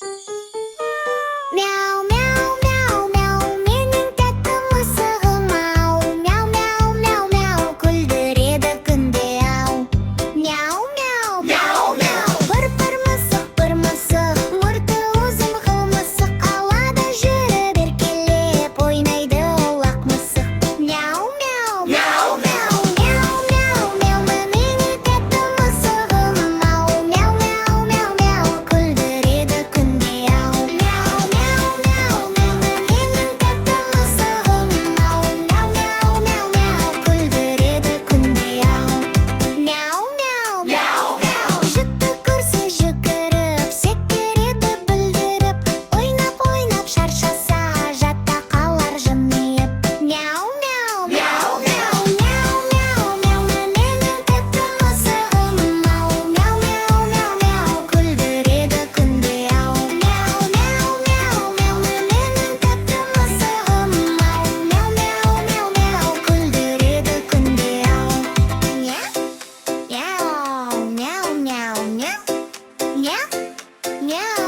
Мяу, мяу, мяу, мяу, менің тәтті мысығым ау. Мяу, мяу, мяу, мяу, күлдіреді күнде ау. Мяу, мяу, мяу, мяу, бір мысық, мұрты ұзын қыл мысық. Ауада жүріп еркелеп ойнайды ол ақ мысық. Мяу, мяу, мяу, мяу, мяу, мяу, мяу, менің тәтті мысығым ау. Мяу, мяу, мяу, мяу, күлдіреді күнде ау. Мяу, мяу, мяу, мяу, менің тәтті мысығым ау. Мяу, мяу, мяу, мяу, күлдіреді күнде ау. Мяу, мяу, мяу, мяу, жітті көрсе жүгіріп, секіреді бүлдіріп. Ойнап шаршаса жатта қалар жымиып. Мяу, мяу, мяу, мяу, мяу, мяу, мяу, менің тәтті мысығым ау. Мяу, мяу, мяу, мяу, күлдіреді күнде ау. Мяу, мяу, мяу, мяу, менің тәтті мысығым ау. Мяу, мяу, мяу, мяу, күлдіреді күнде ау. Мяу, мяу, мяу, мяу, мяу, мяу, мяу.